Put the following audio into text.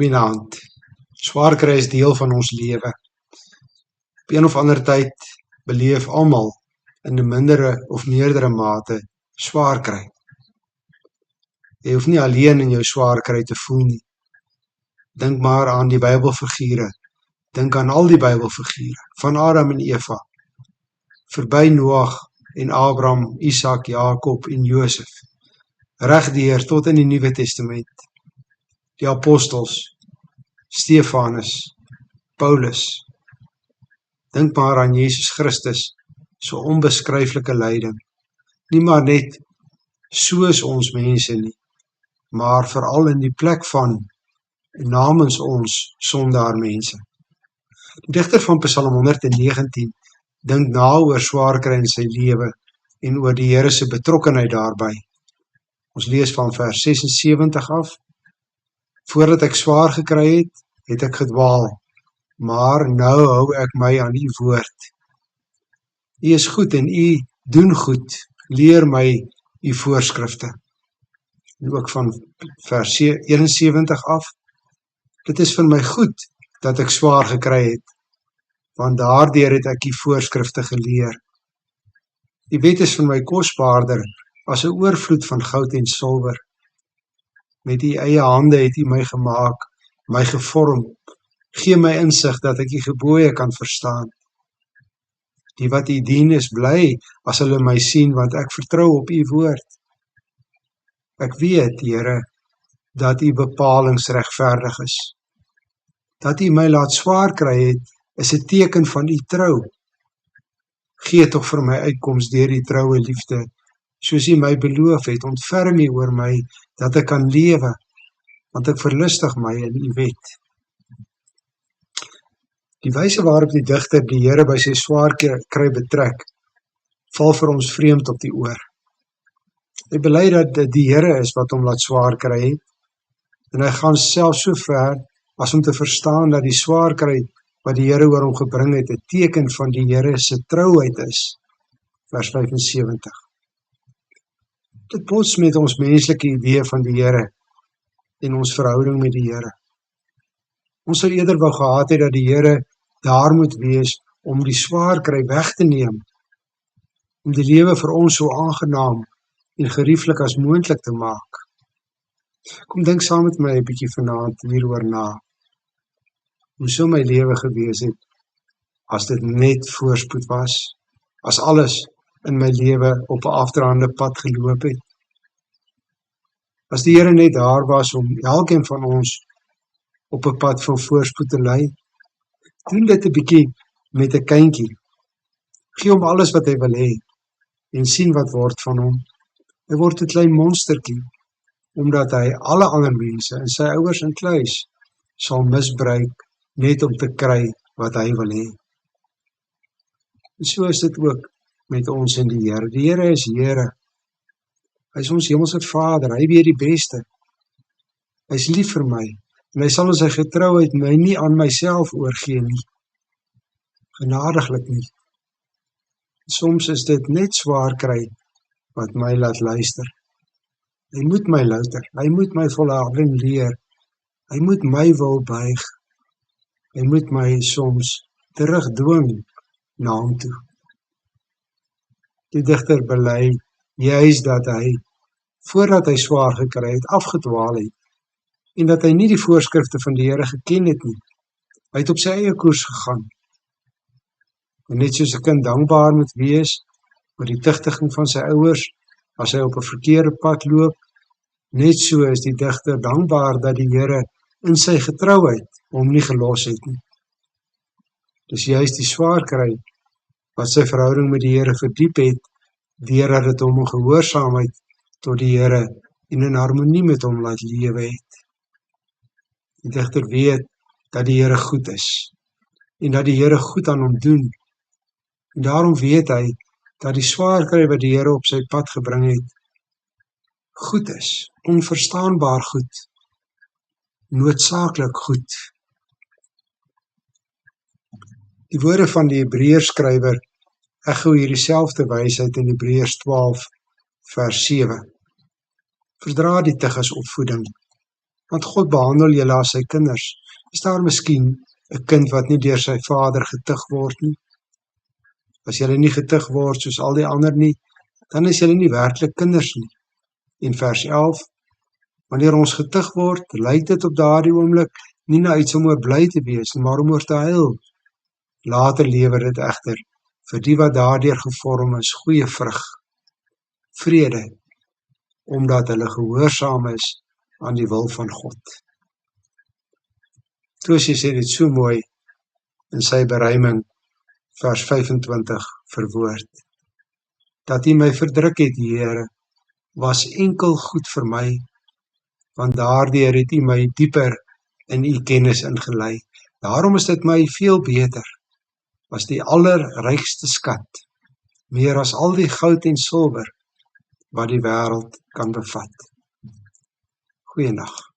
Goeienaand. Swaar kry is deel van ons lewe. Op een of ander tyd beleef almal in 'n mindere of meerdere mate swaar kry. Jy hoef nie alleen in jou swaar kry te voel nie. Dink maar aan die Bybelfigure. Dink aan al die Bybelfigure, van Adam en Eva, verby Noag en Abraham, Isak, Jakob en Josef, regdeur tot in die Nuwe Testament. Die apostels, Stefanus, Paulus. Dink maar aan Jesus Christus, so onbeskryflike lyding. Nie maar net soos ons mense nie, maar veral in die plek van namens ons sondaar mense. Die digter van Psalm 119 dink na oor swaar kry in sy lewe en oor die Here se betrokkenheid daarbey. Ons lees van vers 76 af. Voordat ek swaar gekry het, het ek gedwaal, maar nou hou ek my aan u woord. U is goed en u doen goed, leer my u voorskrifte. En ook van vers 71 af. Dit is vir my goed dat ek swaar gekry het, want daardeur het ek u voorskrifte geleer. Die wet is vir my kosbaarder as 'n oorvloed van goud en silwer. Met u eie hande het u my gemaak, my gevorm. Gee my insig dat ek u gebooie kan verstaan. Die wat u dien is bly as hulle my sien, want ek vertrou op u woord. Ek weet, Here, dat u bepalings regverdig is. Dat u my laat swaar kry het, is 'n teken van u trou. Gee tog vir my uitkoms deur die troue liefde, soos u my beloof het, ontferm u oor my, dat ek kan lewe, want ek verlustig my in u wet. Die wyse waarop die digter die Here by sy swaar kry betrek, val vir ons vreemd op die oor. Hy bely dat dit die Here is wat hom laat swaar kry het, en hy gaan self so ver as om te verstaan dat die swaar kry wat die Here oor hom gebring het, 'n teken van die Here se trouheid is. Vers 75. Dit bots met ons menslike idee van die Here en ons verhouding met die Here. Ons sou eerder wou gehad het dat die Here daar moet wees om die swaar kry weg te neem, om die lewe vir ons so aangenaam en gerieflik as moontlik te maak. Kom dink saam met my 'n bietjie vanaand hieroor na. Hoe sou my lewe gewees het as dit net voorspoed was, as alles in my lewe op 'n afdraande pad geloop het? As die Here net daar was om elkeen van ons op 'n pad van voorspoed te lei, doen dit 'n bietjie met 'n kindjie. Gee hom alles wat hy wil hê en sien wat word van hom. Hy word 'n klein monstertjie, omdat hy alle ander mense en sy ouers inkluis sal misbruik net om te kry wat hy wil hê. En so is dit ook met ons en die Here. Die Here is Here. Hy is ons hemelse Vader. Hy weet die beste. Hy is lief vir my en hy sal in sy getrouheid my nie aan myself oorgee nie. Genadiglik nie. Soms is dit net swaar kry wat my laat luister. Hy moet my louter. Hy moet my volharding leer. Hy moet my wil buig. Hy moet my soms terugdwing na hom toe. Die digter bely juis dat hy, voordat hy swaar gekry het, afgedwaal het, en dat hy nie die voorskrifte van die Here geken het nie. Hy het op sy eie koers gegaan. En net soos 'n kind dankbaar moet wees oor die tugtiging van sy ouers, as hy op 'n verkeerde pad loop, net so is die digter dankbaar dat die Here in sy getrouheid hom nie gelos het nie. Dis juist die swaar kry wat sy verhouding met die Here verdiep het, deurdat dit hom in gehoorsaamheid tot die Here en in harmonie met hom laat lewe het. Die digter weet dat die Here goed is en dat die Here goed aan hom doen. En daarom weet hy dat die swaar kry wat die Here op sy pad gebring het, goed is, onverstaanbaar goed, noodsaaklik goed. Die woorde van die Hebreërs skrywer echo hierdie selfde wysheid in Hebreërs 12 vers 7. Verdra die tug as opvoeding. Want God behandel julle as sy kinders. Is daar miskien 'n kind wat nie deur sy vader getuig word nie? As julle nie getuig word soos al die ander nie, dan is julle nie werklik kinders nie. En vers 11, wanneer ons getuig word, lyk dit op daardie oomblik nie na iets om oor bly te wees, maar om oor te huil. Later lewer dit egter, vir die wat daardeur gevorm is, goeie vrug, vrede, omdat hulle gehoorsaam is aan die wil van God. Tosius sê dit so mooi in sy beruiming, vers 25 verwoord. Dat U my verdruk het, Here, was enkel goed vir my, want daardeur het U my dieper in U kennis ingelei. Daarom is dit my veel beter, as die allerrykste skat, meer as al die goud en silwer, wat die wêreld kan bevat. Goeienaand.